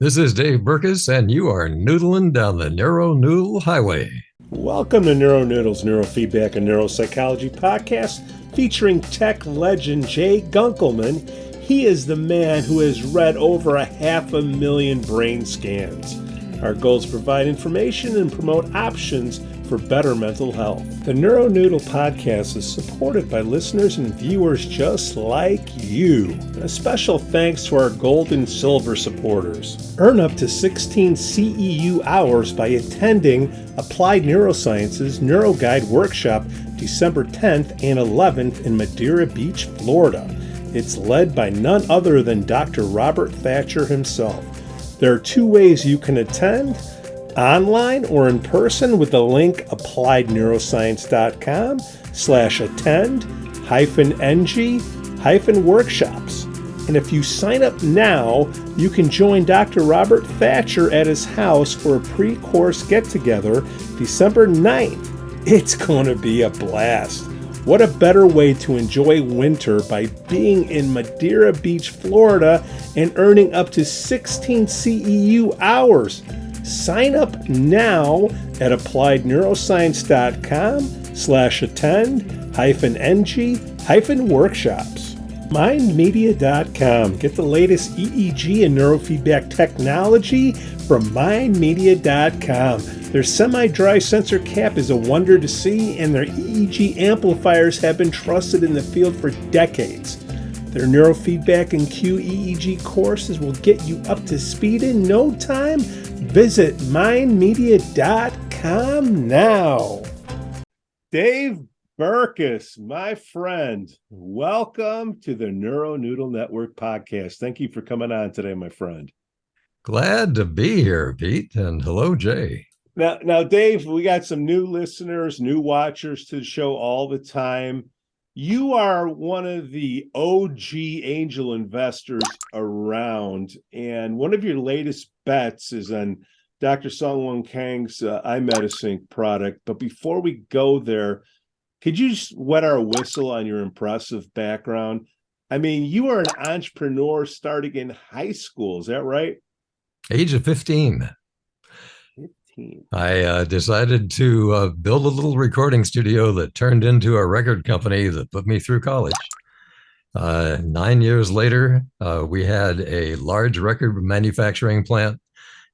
This is Dave Berkus, and you are noodling down the Neuro Noodle Highway. Welcome to Neuro Noodles Neurofeedback and Neuropsychology podcast featuring tech legend Jay Gunkelman. He is the man who has read over 500,000 brain scans. Our goal is to provide information and promote options for better mental health. The Neuro Noodle podcast is supported by listeners and viewers just like you. And a special thanks to our gold and silver supporters. Earn up to 16 CEU hours by attending Applied Neurosciences NeuroGuide Workshop December 10th and 11th in Madeira Beach, Florida. It's led by none other than Dr. Robert Thatcher himself. There are two ways you can attend, online or in person, with the link appliedneuroscience.com/attend-ng-workshops. And if you sign up now, you can join Dr. Robert Thatcher at his house for a pre-course get-together December 9th. It's going to be a blast. What a better way to enjoy winter by being in Madeira Beach, Florida, and earning up to 16 CEU hours. Sign up now at appliedneuroscience.com/attend-ng-workshops. MindMedia.com. Get the latest EEG and neurofeedback technology from MindMedia.com. Their semi-dry sensor cap is a wonder to see, and their EEG amplifiers have been trusted in the field for decades. Their neurofeedback and QEEG courses will get you up to speed in no time. Visit mindmedia.com now. Dave Berkus, my friend, welcome to the Neuro Noodle Network podcast. Thank you for coming on today, my friend. Glad to be here, Pete, and hello, Jay. Now, Dave, we got some new listeners, new watchers to the show all the time. You are one of the OG angel investors around, and one of your latest bets is on Dr. Seung Wan Kang's iMediSync product. But before we go there, could you just wet our whistle on your impressive background? I mean, you are an entrepreneur starting in high school. Is that right? Age of 15. I decided to build a little recording studio that turned into a record company that put me through college. 9 years later, we had a large record manufacturing plant,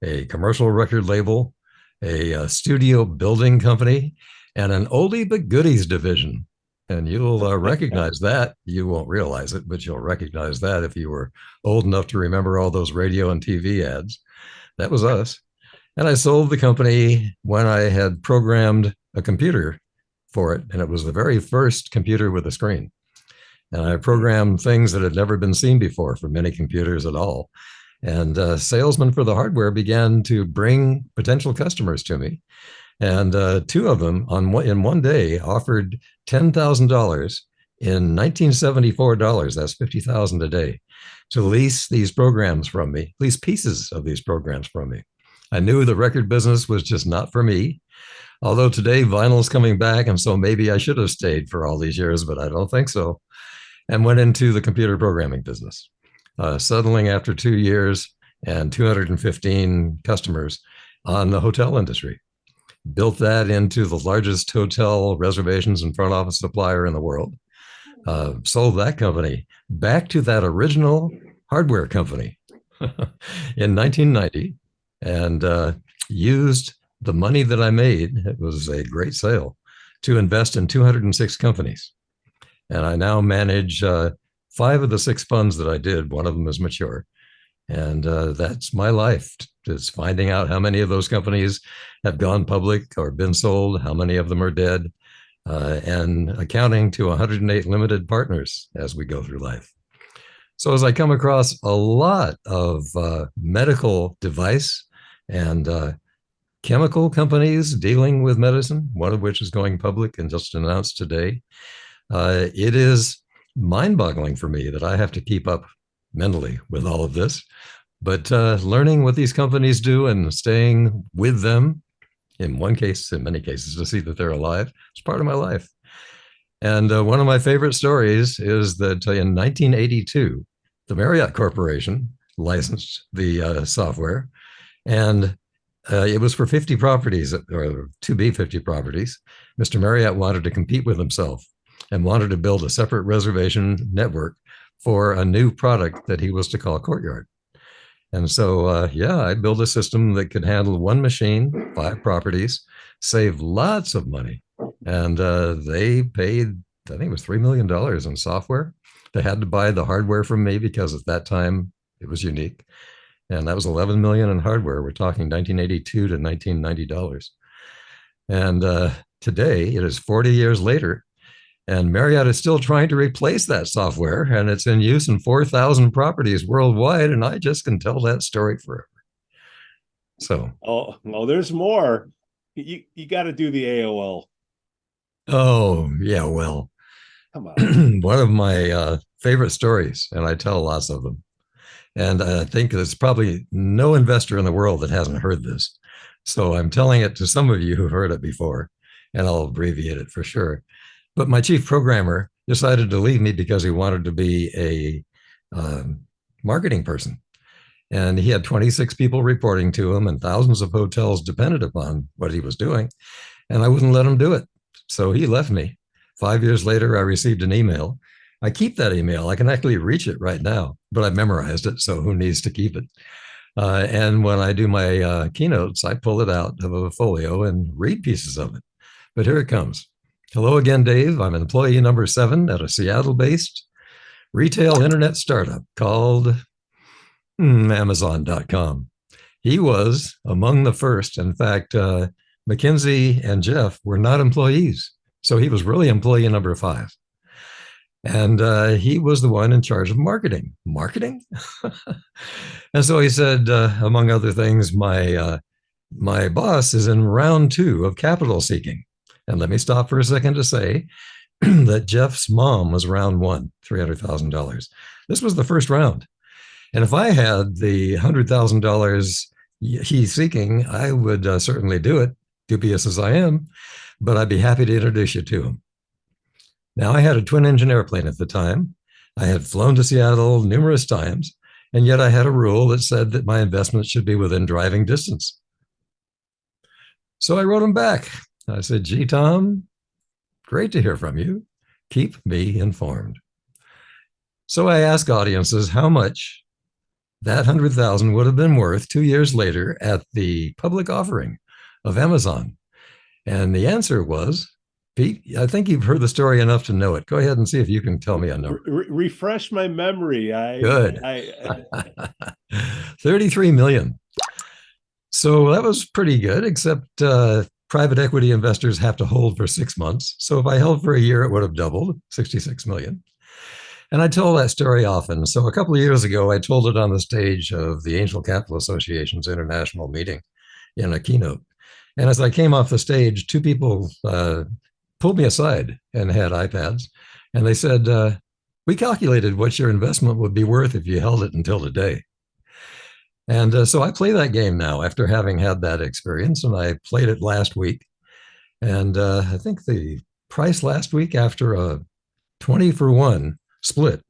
a commercial record label, a studio building company, and an oldie but goodies division. And you'll recognize that. You won't realize it, but you'll recognize that if you were old enough to remember all those radio and TV ads. That was us. And I sold the company when I had programmed a computer for it. And it was the very first computer with a screen. And I programmed things that had never been seen before for many computers at all. And salesmen for the hardware began to bring potential customers to me. And two of them in one day offered $10,000 in 1974 dollars. That's $50,000 a day to lease these programs from me, lease pieces of these programs from me. I knew the record business was just not for me. Although today vinyl's coming back, and so maybe I should have stayed for all these years, but I don't think so. And went into the computer programming business, settling after 2 years and 215 customers on the hotel industry. Built that into the largest hotel reservations and front office supplier in the world. Sold that company back to that original hardware company in 1990. And used the money that I made, it was a great sale, to invest in 206 companies. And I now manage 5 of the 6 funds that I did. One of them is mature. And that's my life, is finding out how many of those companies have gone public or been sold, how many of them are dead, and accounting to 108 limited partners as we go through life. So as I come across a lot of medical device and chemical companies dealing with medicine, one of which is going public and just announced today, it is mind-boggling for me that I have to keep up mentally with all of this. But learning what these companies do and staying with them, in one case, in many cases, to see that they're alive, is part of my life. And one of my favorite stories is that in 1982, the Marriott Corporation licensed the software, and it was for 50 properties, or to be 50 properties. Mr. Marriott wanted to compete with himself and wanted to build a separate reservation network for a new product that he was to call Courtyard. And so, I built a system that could handle one machine, 5 properties, save lots of money. And they paid, I think it was $3 million in software. They had to buy the hardware from me because at that time it was unique. And that was 11 million in hardware. We're talking 1982 to 1990 dollars. And today it is 40 years later, and Marriott is still trying to replace that software, and it's in use in 4,000 properties worldwide. And I just can tell that story forever. So, there's more. You got to do the AOL. oh, yeah, well, Come on. one of my favorite stories, and I tell lots of them. And I think there's probably no investor in the world that hasn't heard this. So I'm telling it to some of you who've heard it before, and I'll abbreviate it for sure. But my chief programmer decided to leave me because he wanted to be a marketing person. And he had 26 people reporting to him, and thousands of hotels depended upon what he was doing. And I wouldn't let him do it. So he left me. 5 years later, I received an email. I keep that email. I can actually reach it right now, but I memorized it. So who needs to keep it? And when I do my keynotes, I pull it out of a folio and read pieces of it. But here it comes. Hello again, Dave. I'm employee number 7 at a Seattle-based retail internet startup called Amazon.com. He was among the first. In fact, McKinsey and Jeff were not employees. So he was really employee number 5. And he was the one in charge of marketing. Marketing? And so he said, among other things, my boss is in round 2 of capital seeking. And let me stop for a second to say that Jeff's mom was round 1, $300,000. This was the first round. And if I had the $100,000 he's seeking, I would certainly do it, dubious as I am, but I'd be happy to introduce you to him. Now, I had a twin engine airplane at the time. I had flown to Seattle numerous times, and yet I had a rule that said that my investments should be within driving distance. So I wrote him back. I said, gee, Tom, great to hear from you. Keep me informed. So I ask audiences how much that 100,000 would have been worth 2 years later at the public offering of Amazon. And the answer was, Pete, I think you've heard the story enough to know it. Go ahead and see if you can tell me a number. Refresh my memory. Good. 33 million. So that was pretty good, except private equity investors have to hold for 6 months. So if I held for a year, it would have doubled, 66 million. And I tell that story often. So a couple of years ago, I told it on the stage of the Angel Capital Association's international meeting in a keynote. And as I came off the stage, 2 people pulled me aside and had iPads. And they said, we calculated what your investment would be worth if you held it until today. And so I play that game now after having had that experience. And I played it last week. And I think the price last week after a 20-for-1 split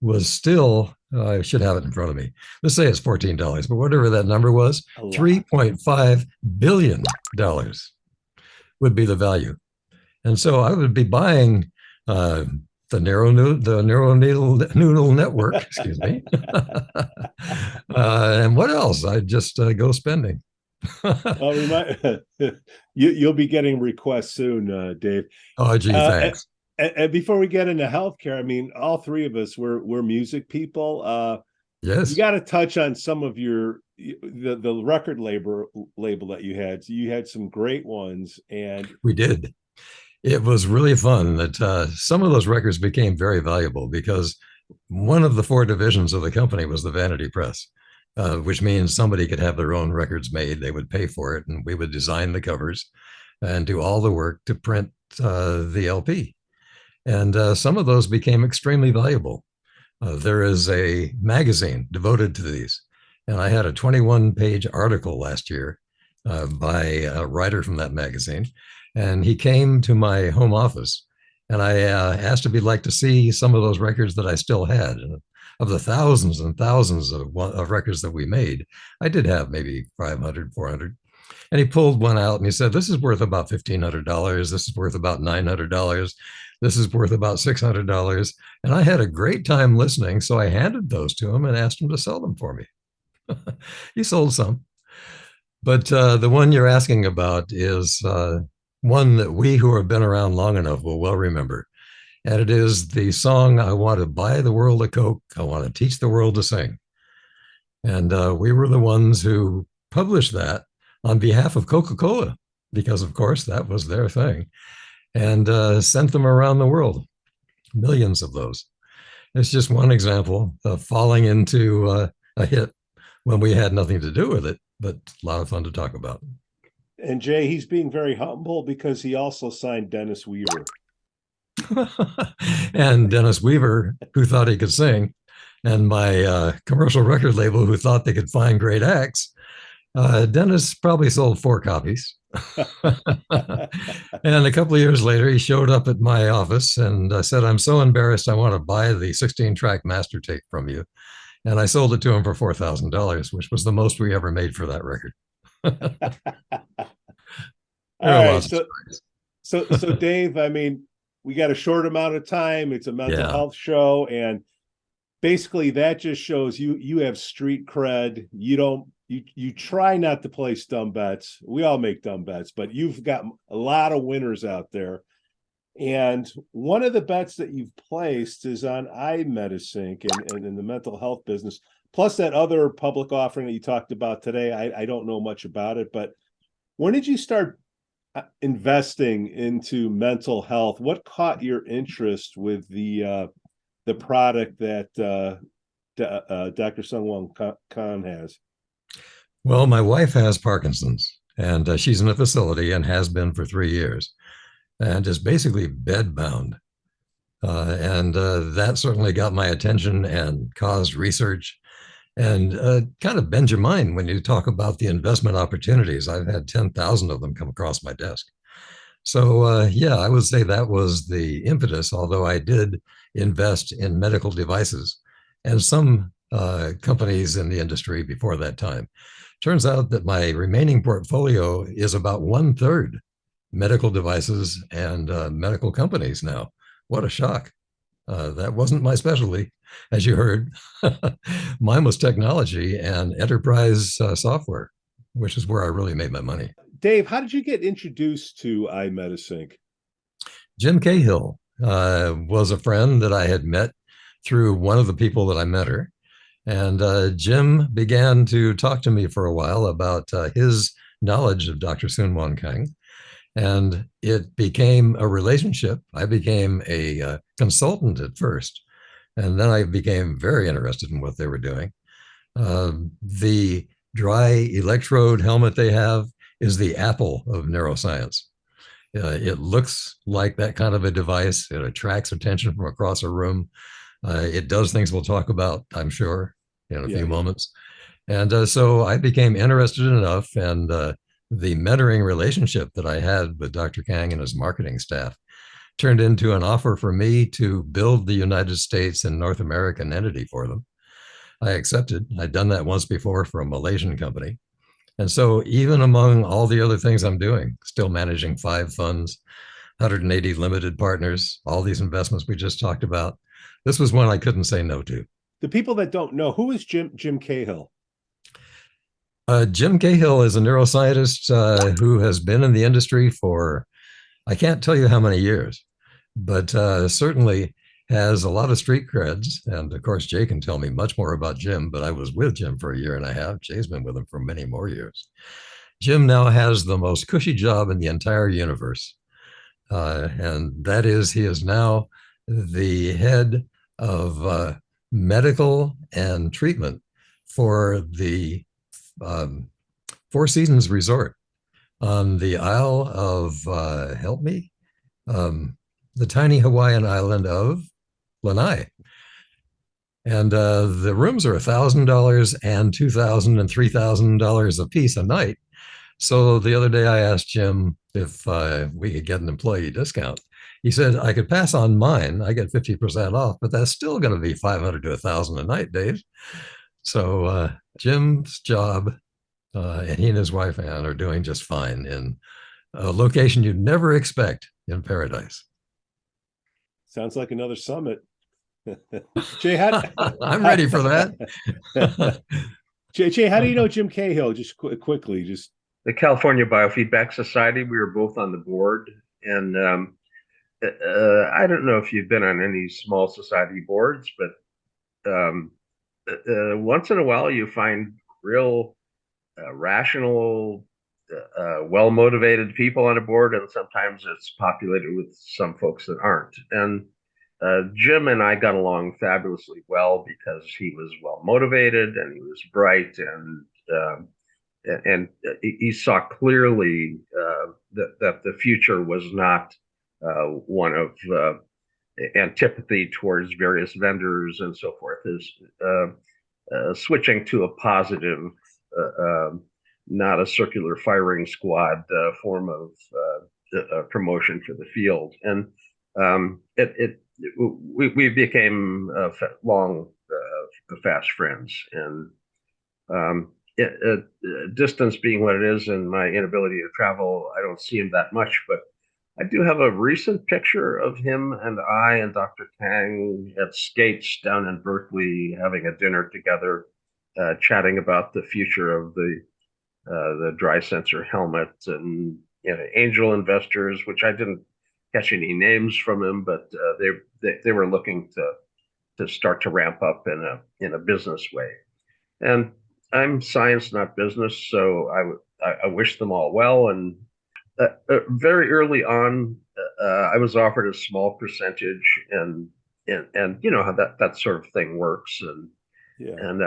was still, I should have it in front of me. Let's say it's $14, but whatever that number was, $3.5 billion would be the value. And so I would be buying the narrow noodle network, excuse me. And what else? I'd just go spending. You'll be getting requests soon, Dave. Oh, gee, thanks. And before we get into healthcare, I mean, all 3 of us, we're music people. Yes. You got to touch on some of the record label that you had. So you had some great ones, and we did. It was really fun that some of those records became very valuable because one of the 4 divisions of the company was the vanity press, which means somebody could have their own records made. They would pay for it, and we would design the covers and do all the work to print the LP. And some of those became extremely valuable. There is a magazine devoted to these. And I had a 21-page article last year by a writer from that magazine. And he came to my home office, and I asked if he'd like to see some of those records that I still had. And of the thousands and thousands of records that we made, I did have maybe 500, 400. And he pulled one out and he said, this is worth about $1,500. This is worth about $900. This is worth about $600. And I had a great time listening. So I handed those to him and asked him to sell them for me. He sold some. But the one you're asking about is one that we who have been around long enough will well remember. And it is the song, I Want to Buy the World a Coke. I Want to Teach the World to Sing. And we were the ones who published that on behalf of Coca-Cola, because of course that was their thing, and sent them around the world, millions of those. It's just one example of falling into a hit when we had nothing to do with it, but a lot of fun to talk about. And Jay, he's being very humble because he also signed Dennis Weaver. And Dennis Weaver, who thought he could sing, and my commercial record label, who thought they could find great acts. Dennis probably sold 4 copies. And a couple of years later, he showed up at my office and said, I'm so embarrassed, I want to buy the 16-track master tape from you. And I sold it to him for $4,000, which was the most we ever made for that record. All right, so Dave, I mean, we got a short amount of time. It's a mental health show, and basically that just shows you have street cred. You try not to place dumb bets. We all make dumb bets, but you've got a lot of winners out there. And one of the bets that you've placed is on iMediSync and in the mental health business, plus that other public offering that you talked about today. I don't know much about it, but when did you start investing into mental health? What caught your interest with the product that Dr. Seung Wan Kang has? Well, my wife has Parkinson's, and she's in a facility and has been for 3 years, and is basically bedbound. And that certainly got my attention and caused research, and kind of bend your mind when you talk about the investment opportunities. I've had 10,000 of them come across my desk. So yeah, I would say that was the impetus, although I did invest in medical devices and some companies in the industry before that time. Turns out that my remaining portfolio is about 1/3 medical devices and medical companies now. What a shock. That wasn't my specialty, as you heard. Mine was technology and enterprise software, which is where I really made my money. Dave, how did you get introduced to iMediSync? Jim Cahill was a friend that I had met through one of the people that I met her. And Jim began to talk to me for a while about his knowledge of Dr. Seung Wan Kang. And it became a relationship. I became a consultant at first, and then I became very interested in what they were doing. The dry electrode helmet they have is the Apple of neuroscience. It looks like that kind of a device. It attracts attention from across a room. It does things we'll talk about, I'm sure, in a few moments. And so I became interested enough, and the mentoring relationship that I had with Dr. Kang and his marketing staff turned into an offer for me to build the United States and North American entity for them. I accepted. I'd done that once before for a Malaysian company. And so even among all the other things I'm doing, still managing 5 funds, 180 limited partners, all these investments we just talked about, this was one I couldn't say no to. The people that don't know, who is Jim Cahill? Jim Cahill is a neuroscientist who has been in the industry for, I can't tell you how many years, but certainly has a lot of street creds. And of course, Jay can tell me much more about Jim, but I was with Jim for 1.5 years. Jay's been with him for many more years. Jim now has the most cushy job in the entire universe. And that is, he is now the head of medical and treatment for the Four Seasons Resort on the Isle of, help me, the tiny Hawaiian island of Lanai. And the rooms are $1,000 and $2,000 and $3,000 a piece a night. So the other day I asked Jim, if we could get an employee discount. He said, I could pass on mine. I get 50% off, but that's still going to be 500 to 1,000 a night, Dave. So Jim's job, and he and his wife, Ann, are doing just fine in a location you'd never expect in paradise. Sounds like another summit. Jay, how, I'm ready for that. Jay, how do you know Jim Cahill? Just quickly, just the California Biofeedback Society. We were both on the board, and I don't know if you've been on any small society boards, but once in a while you find real rational, well-motivated people on a board, and sometimes it's populated with some folks that aren't. And Jim and I got along fabulously well because he was well-motivated and he was bright, and he saw clearly that the future was not one of antipathy towards various vendors and so forth. Is switching to a positive, not a circular firing squad form of promotion for the field. And we became long, fast friends. And distance being what it is and my inability to travel, I don't see him that much, but I do have a recent picture of him and I and Dr. Kang at Skates down in Berkeley having a dinner together, chatting about the future of the dry sensor helmet, and Angel Investors, which I didn't catch any names from him, but they were looking to start to ramp up in a business way. And I'm science, not business, so I wish them all well. And very early on, I was offered a small percentage, and you know how that sort of thing works. And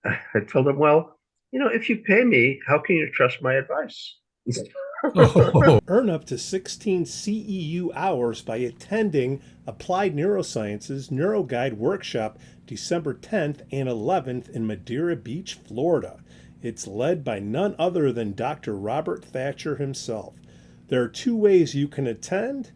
I told him, well, if you pay me, how can you trust my advice? Earn up to 16 CEU hours by attending Applied Neurosciences NeuroGuide Workshop December 10th and 11th in Madeira Beach, Florida. It's led by none other than Dr. Robert Thatcher himself. There are two ways you can attend,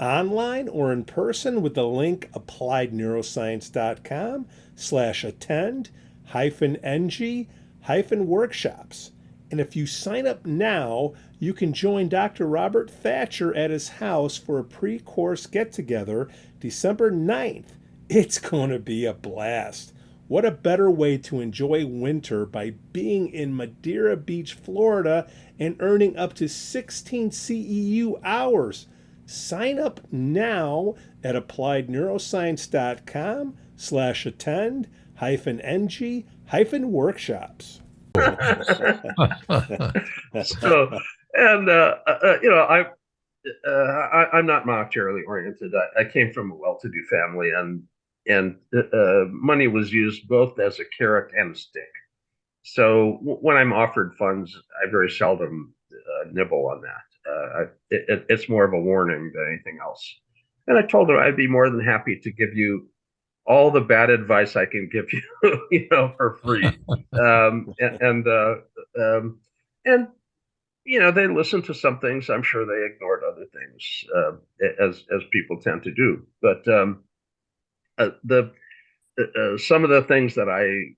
online or in person, with the link appliedneuroscience.com/attend-ng-workshops. And if you sign up now, you can join Dr. Robert Thatcher at his house for a pre-course get-together December 9th. It's going to be a blast. What a better way to enjoy winter by being in Madeira Beach, Florida, and earning up to 16 CEU hours. Sign up now at appliedneuroscience.com/attend-ng-workshops. So, and I'm not monetarily oriented. I came from a well-to-do family, and money was used both as a carrot and a stick. So when I'm offered funds, I very seldom nibble on that. It's more of a warning than anything else. And I told her I'd be more than happy to give you all the bad advice I can give you, for free. They listened to some things. I'm sure they ignored other things, as people tend to do. But some of the things that I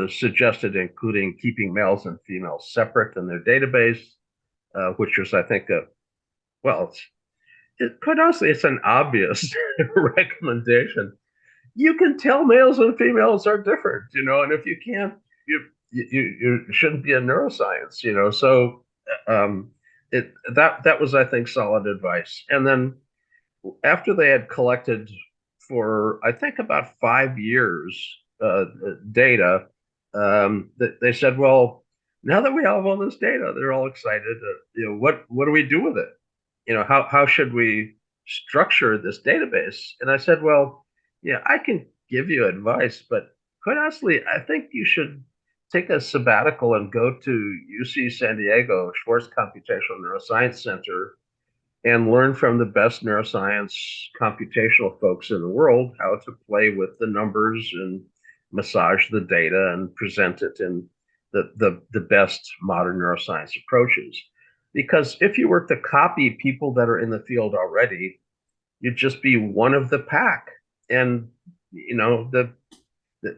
suggested, including keeping males and females separate in their database, which was, I think, quite honestly, it's an obvious recommendation. You can tell males and females are different, and if you can't, you shouldn't be in neuroscience, So that was, I think, solid advice. And then after they had collected for, I think, about 5 years data, they said, well, now that we have all this data, they're all excited. What do we do with it? How should we structure this database? And I said, well, yeah, I can give you advice, but quite honestly, I think you should take a sabbatical and go to UC San Diego Schwartz Computational Neuroscience Center and learn from the best neuroscience computational folks in the world how to play with the numbers and massage the data and present it in the best modern neuroscience approaches. Because if you were to copy people that are in the field already, you'd just be one of the pack. And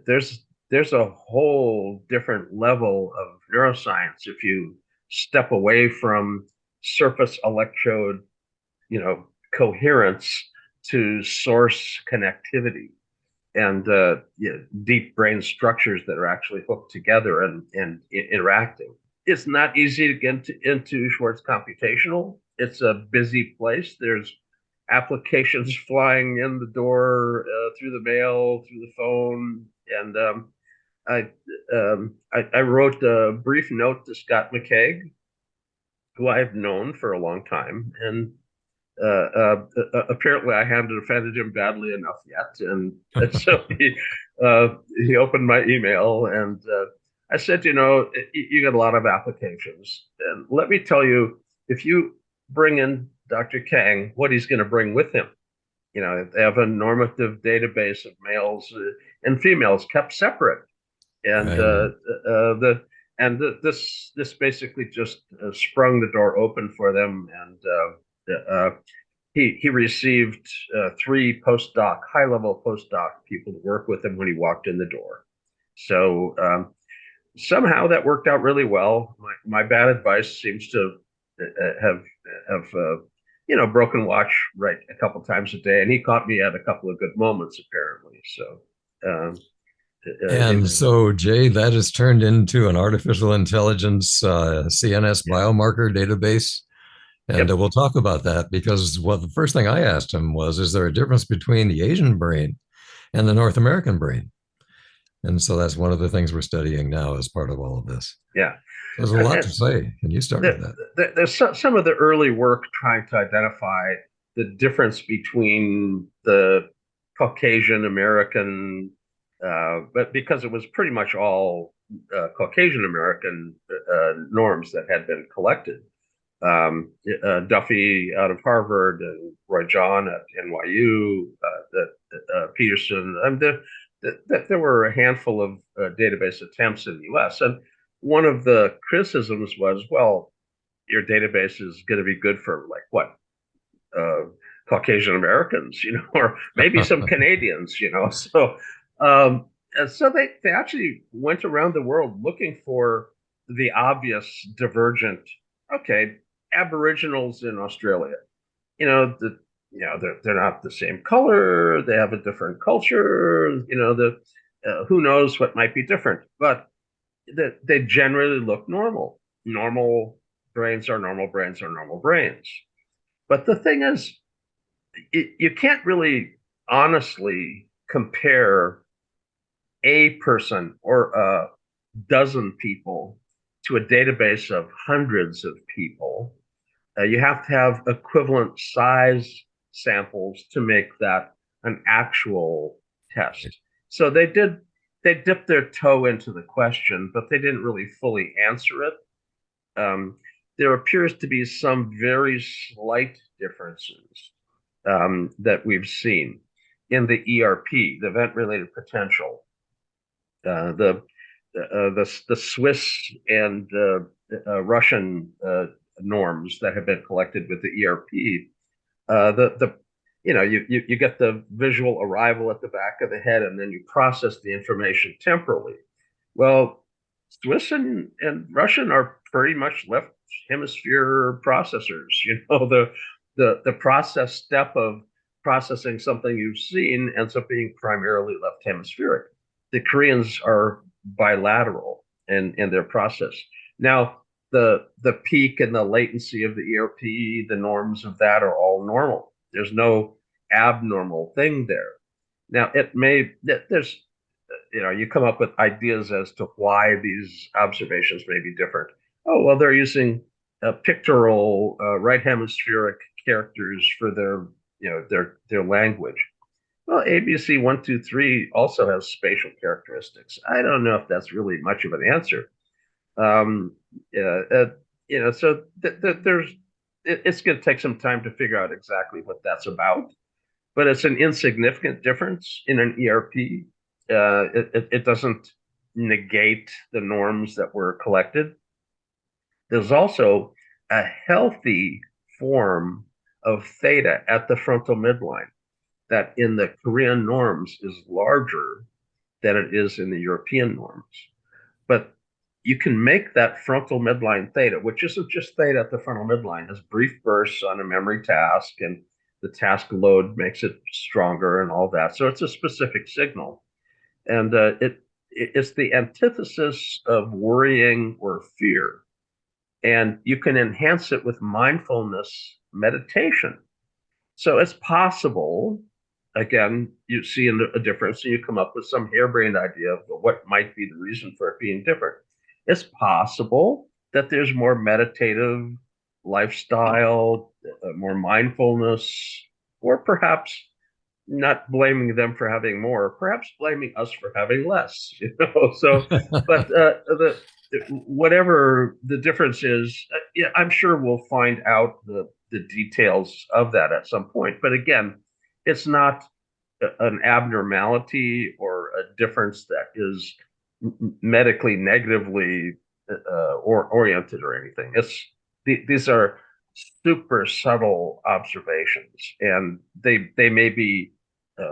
there's a whole different level of neuroscience if you step away from surface electrode, coherence to source connectivity and deep brain structures that are actually hooked together and interacting. It's not easy to get into Schwartz Computational. It's a busy place. There's applications flying in the door, through the mail, through the phone, and I wrote a brief note to Scott McCaig, who I've known for a long time, and apparently I haven't offended him badly enough yet, and so he opened my email, and I said, you get a lot of applications, and let me tell you, if you bring in Dr. Kang, what he's going to bring with him. They have a normative database of males and females kept separate, and this basically just sprung the door open for them, and he received 3 high-level postdoc people to work with him when he walked in the door. So somehow that worked out really well. My bad advice seems to have broken watch right a couple times a day, and he caught me at a couple of good moments apparently. So. And so, Jay, that has turned into an artificial intelligence CNS biomarker database. And we'll talk about that because the first thing I asked him was, is there a difference between the Asian brain and the North American brain? And so that's one of the things we're studying now as part of all of this. Yeah. There's a lot to say. And you started that. There's some of the early work trying to identify the difference between the Caucasian American, but because it was pretty much all Caucasian American norms that had been collected. Duffy out of Harvard and Roy John at NYU, Peterson. There were a handful of database attempts in the U.S. And one of the criticisms was, well, your database is going to be good for like what? Caucasian Americans, or maybe some Canadians, So, and so they actually went around the world looking for the obvious divergent. Okay, Aboriginals in Australia, they're not the same color. They have a different culture. Who knows what might be different, but they generally look normal. Normal brains are normal brains are normal brains. But the thing is, you can't really honestly compare a person or a dozen people to a database of hundreds of people. You have to have equivalent size samples to make that an actual test. So they dipped their toe into the question, but they didn't really fully answer it. There appears to be some very slight differences that we've seen in the ERP, the event-related potential. The Swiss and Russian norms that have been collected with the ERP. You get the visual arrival at the back of the head, and then you process the information temporally. Well, Swiss and Russian are pretty much left hemisphere processors. The process step of processing something you've seen ends up being primarily left hemispheric. The Koreans are bilateral in their process. Now, the peak and the latency of the ERP, the norms of that are all normal. There's no abnormal thing there. Now, you come up with ideas as to why these observations may be different. Oh, well, they're using pictorial right hemispheric characters for their language. Well, ABC 123 also has spatial characteristics. I don't know if that's really much of an answer. So it's going to take some time to figure out exactly what that's about. But it's an insignificant difference in an ERP. It doesn't negate the norms that were collected. There's also a healthy form of theta at the frontal midline that in the Korean norms is larger than it is in the European norms. But you can make that frontal midline theta, which isn't just theta at the frontal midline, as brief bursts on a memory task, and the task load makes it stronger and all that. So it's a specific signal. And it's the antithesis of worrying or fear. And you can enhance it with mindfulness meditation. So it's possible, again, you see a difference and you come up with some harebrained idea of what might be the reason for it being different. It's possible that there's more meditative lifestyle, more mindfulness, or perhaps not blaming them for having more, perhaps blaming us for having less, So, but whatever the difference is, yeah, I'm sure we'll find out the details of that at some point. But again, it's not an abnormality or a difference that is medically negatively oriented or anything. These are super subtle observations, and they may be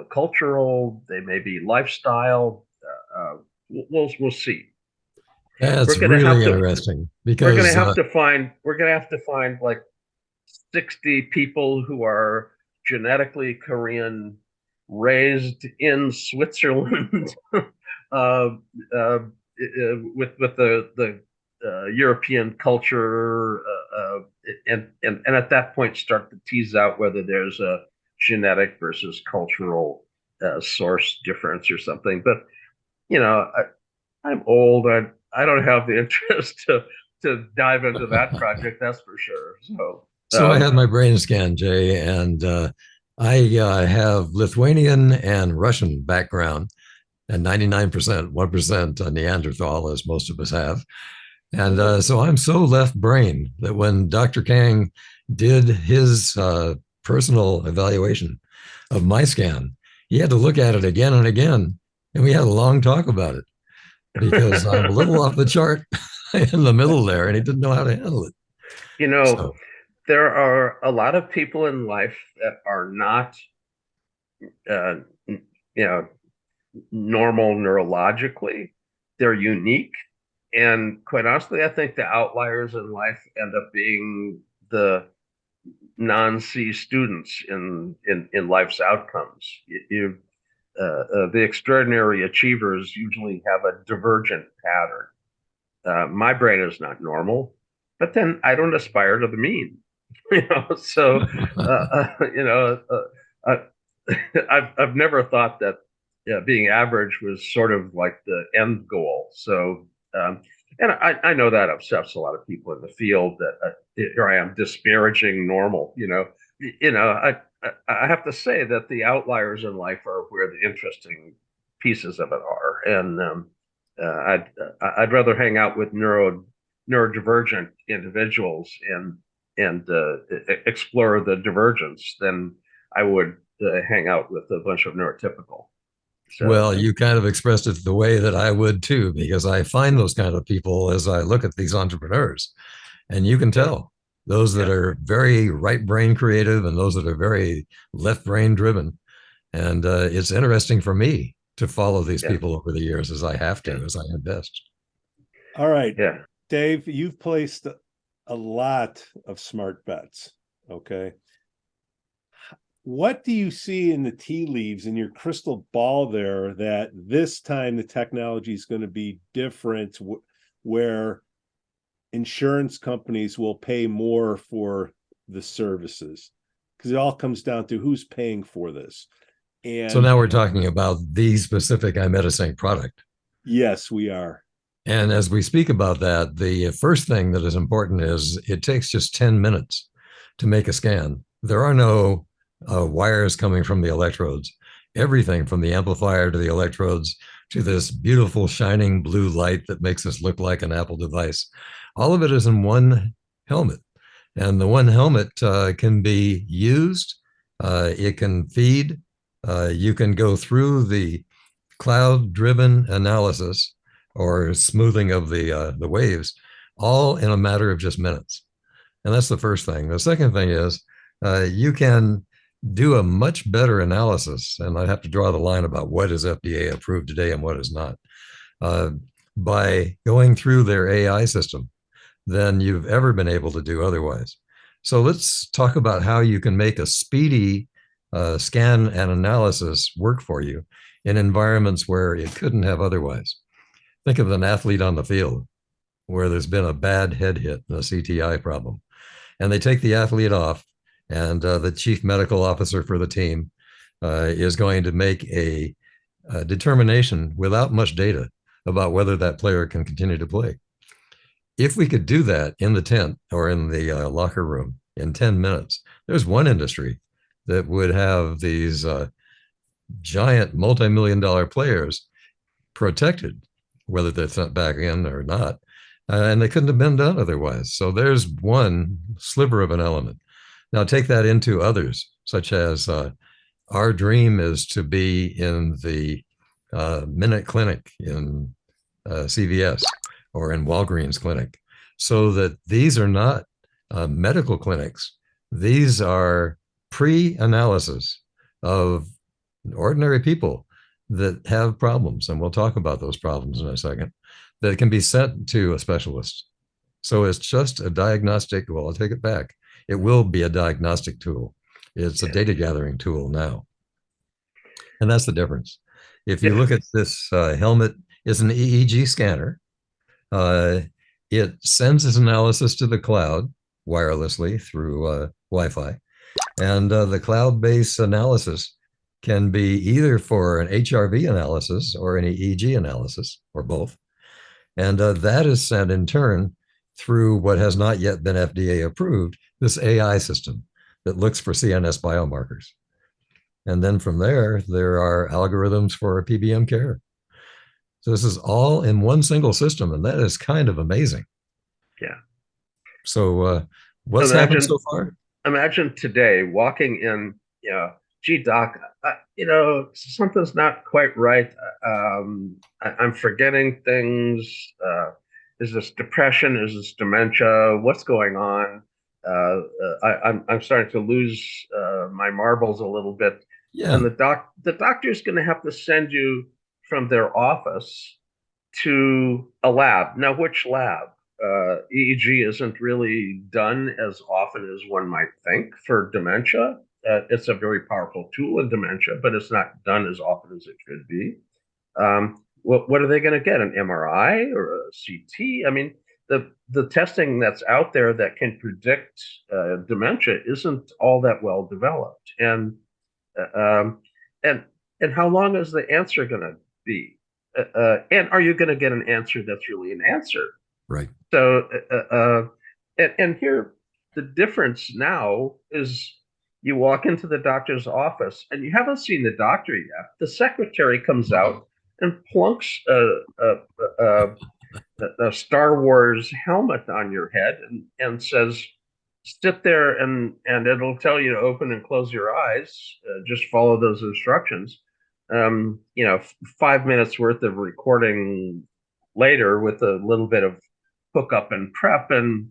cultural, they may be lifestyle. We'll see. That's really interesting We're gonna because have to find like 60 people who are genetically Korean, raised in Switzerland, with the European culture, and at that point start to tease out whether there's a genetic versus cultural source difference or something. But I'm old. I don't have the interest to dive into that project. That's for sure. So I had my brain scan, Jay, and I have Lithuanian and Russian background, and 99%, 1% Neanderthal, as most of us have. And so I'm so left brain that when Dr. Kang did his personal evaluation of my scan, he had to look at it again and again. And we had a long talk about it because I'm a little off the chart in the middle there, and he didn't know how to handle it. So. There are a lot of people in life that are not, normal neurologically. They're unique. And quite honestly, I think the outliers in life end up being the non-C students in life's outcomes. The extraordinary achievers usually have a divergent pattern. My brain is not normal, but then I don't aspire to the mean. So I've never thought that being average was sort of like the end goal. So and I know that upsets a lot of people in the field that here I am disparaging normal. I have to say that the outliers in life are where the interesting pieces of it are, and I'd rather hang out with neurodivergent individuals and explore the divergence than I would hang out with a bunch of neurotypical. So, well, you kind of expressed it the way that I would too, because I find those kind of people as I look at these entrepreneurs, and you can tell those that are very right brain creative and those that are very left brain driven. And it's interesting for me to follow these people over the years as I have to, as I invest. All right. Yeah. Dave, you've placed a lot of smart bets. Okay. What do you see in the tea leaves in your crystal ball there that this time the technology is going to be different, where insurance companies will pay more for the services? Because it all comes down to who's paying for this. And so now we're talking about the specific iMediSync product. Yes, we are. And as we speak about that, the first thing that is important is it takes just 10 minutes to make a scan. There are no wires coming from the electrodes. Everything from the amplifier to the electrodes to this beautiful shining blue light that makes us look like an Apple device. All of it is in one helmet. And the one helmet can be used. It can feed. You can go through the cloud-driven analysis or smoothing of the waves, all in a matter of just minutes. And that's the first thing. The second thing is you can do a much better analysis, and I have to draw the line about what is FDA approved today and what is not, uh, by going through their AI system than you've ever been able to do otherwise. So let's talk about how you can make a speedy scan and analysis work for you in environments where it couldn't have otherwise. Think of an athlete on the field where there's been a bad head hit, a CTI problem, and they take the athlete off, and the chief medical officer for the team is going to make a determination without much data about whether that player can continue to play. If we could do that in the tent or in the locker room in 10 minutes, there's one industry that would have these giant multi-million-dollar players protected, whether they're sent back in or not. And they couldn't have been done otherwise. So there's one sliver of an element. Now take that into others, such as our dream is to be in the Minute Clinic in CVS or in Walgreens Clinic, so that these are not medical clinics. These are pre-analysis of ordinary people that have problems, and we'll talk about those problems in a second, that can be sent to a specialist. So it's just a diagnostic, well, I'll take it back. It will be a diagnostic tool. It's a data gathering tool now. And that's the difference. If you Yeah. look at this helmet, it's an EEG scanner. Uh, it sends its analysis to the cloud wirelessly through Wi-Fi. And the cloud-based analysis can be either for an HRV analysis or an EEG analysis, or both. And that is sent in turn through what has not yet been FDA approved, this AI system that looks for CNS biomarkers. And then from there, there are algorithms for PBM care. So this is all in one single system, and that is kind of amazing. Yeah. So what's happened so Imagine, far? imagine today walking in, gee, doc, something's not quite right. I'm forgetting things. Is this depression? Is this dementia? What's going on? I'm starting to lose my marbles a little bit. And Yeah, the doctor's going to have to send you from their office to a lab. Now, which lab? EEG isn't really done as often as one might think for dementia. It's a very powerful tool in dementia, but it's not done as often as it should be. What are they going to get? An MRI or a CT? I mean, the testing that's out there that can predict dementia isn't all that well developed. Um, and and how long is the answer going to be? And are you going to get an answer that's really an answer? right. So, and here the difference now is you walk into the doctor's office and you haven't seen the doctor yet. The secretary comes out and plunks a Star Wars helmet on your head and says, sit there and it'll tell you to open and close your eyes. Just follow those instructions. 5 minutes worth of recording later with a little bit of hookup and prep, and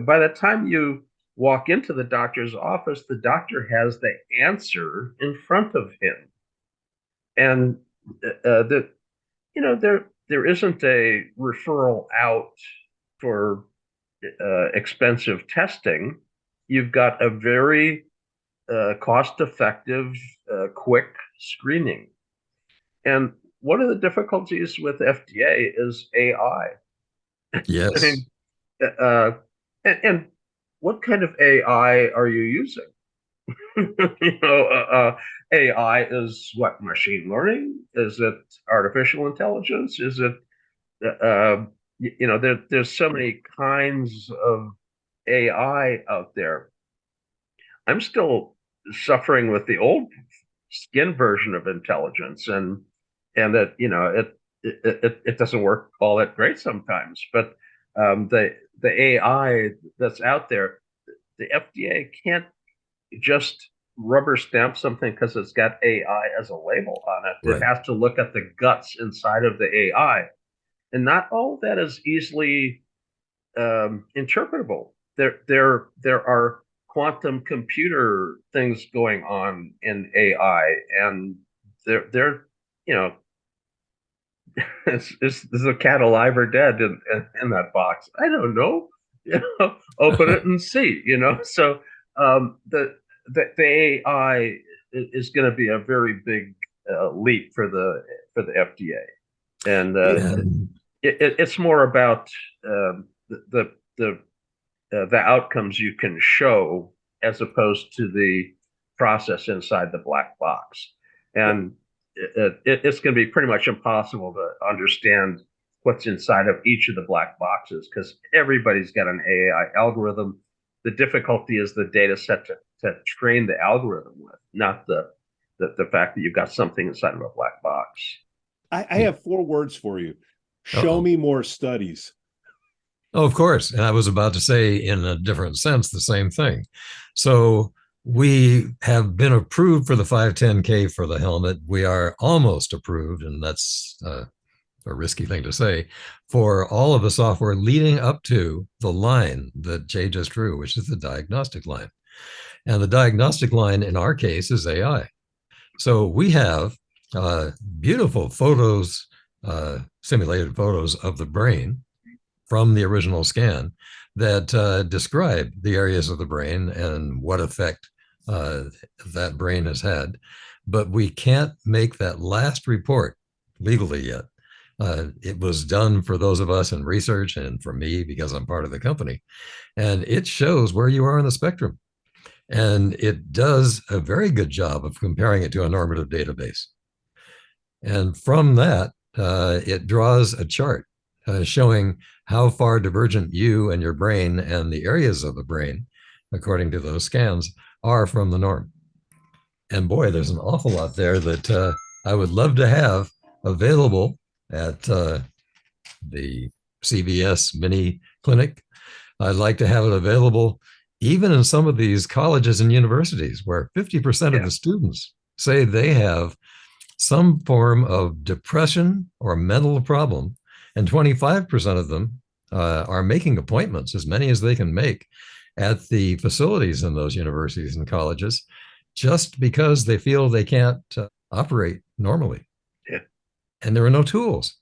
by the time you walk into the doctor's office, the doctor has the answer in front of him, and that there isn't a referral out for expensive testing. You've got a very cost-effective, quick screening. And one of the difficulties with FDA is AI. I Yes. mean, uh, and what kind of AI are you using? AI is what, machine learning? Is it artificial intelligence? Is it there's so many kinds of AI out there. I'm still suffering with the old skin version of intelligence, and that it doesn't work all that great sometimes. But the AI that's out there, the FDA can't just rubber stamp something because it's got AI as a label on it. It Right. has to look at the guts inside of the AI, and not all of that is easily interpretable. there are quantum computer things going on in AI, and they're you know, is the cat alive or dead in that box? I don't know. Open it and see. So the AI is going to be a very big leap for the FDA, and Yeah. it's more about the the outcomes you can show as opposed to the process inside the black box. And it's going to be pretty much impossible to understand what's inside of each of the black boxes because everybody's got an AI algorithm. The difficulty is the data set to train the algorithm with, not the fact that you've got something inside of a black box. I have 4 words for you. Show me more studies. Oh, of course. And I was about to say, in a different sense, the same thing. So we have been approved for the 510K for the helmet. We are almost approved, and that's a risky thing to say, for all of the software leading up to the line that Jay just drew, which is the diagnostic line. And the diagnostic line in our case is AI. So we have beautiful photos, simulated photos of the brain from the original scan that describe the areas of the brain and what effect that brain has had. But we can't make that last report legally yet. It was done for those of us in research and for me because I'm part of the company. And it shows where you are in the spectrum. And it does a very good job of comparing it to a normative database. And from that, it draws a chart showing how far divergent you and your brain and the areas of the brain, according to those scans, are from the norm. And boy, there's an awful lot there that I would love to have available at the CVS mini clinic. I'd like to have it available even in some of these colleges and universities where 50% of the students say they have some form of depression or mental problem, and 25% of them are making appointments, as many as they can make, at the facilities in those universities and colleges, just because they feel they can't operate normally. Yeah. And there are no tools.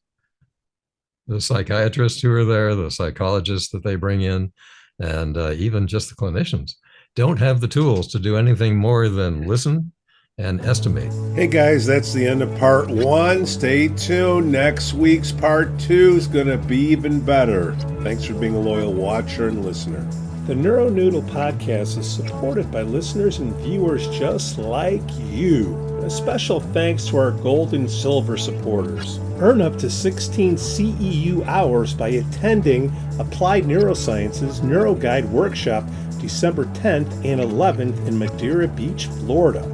The psychiatrists who are there, the psychologists that they bring in, and even just the clinicians don't have the tools to do anything more than listen and estimate. Hey guys, that's the end of part 1. Stay tuned. Next week's part 2 is going to be even better. Thanks for being a loyal watcher and listener. The NeuroNoodle podcast is supported by listeners and viewers just like you. A special thanks to our gold and silver supporters. Earn up to 16 CEU hours by attending Applied Neurosciences NeuroGuide Workshop December 10th and 11th in Madeira Beach, Florida.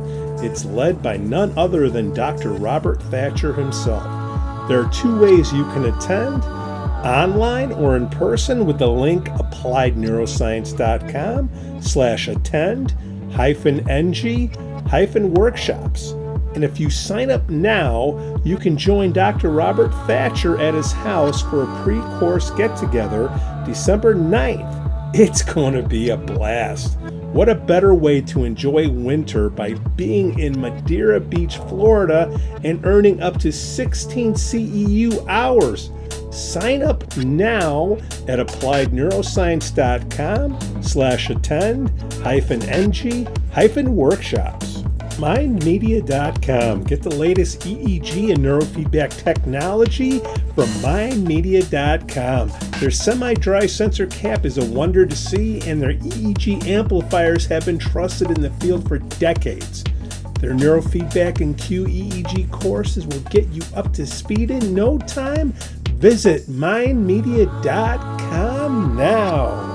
It's led by none other than Dr. Robert Thatcher himself. There are 2 ways you can attend, online or in person, with the link appliedneuroscience.com/attend-ng-workshops. And if you sign up now, you can join Dr. Robert Thatcher at his house for a pre-course get-together December 9th. It's going to be a blast. What a better way to enjoy winter by being in Madeira Beach, Florida, and earning up to 16 CEU hours. Sign up now at appliedneuroscience.com/attend-ng-workshops. MindMedia.com. Get the latest EEG and neurofeedback technology from MindMedia.com. Their semi-dry sensor cap is a wonder to see, and their EEG amplifiers have been trusted in the field for decades. Their neurofeedback and QEEG courses will get you up to speed in no time. Visit MindMedia.com now.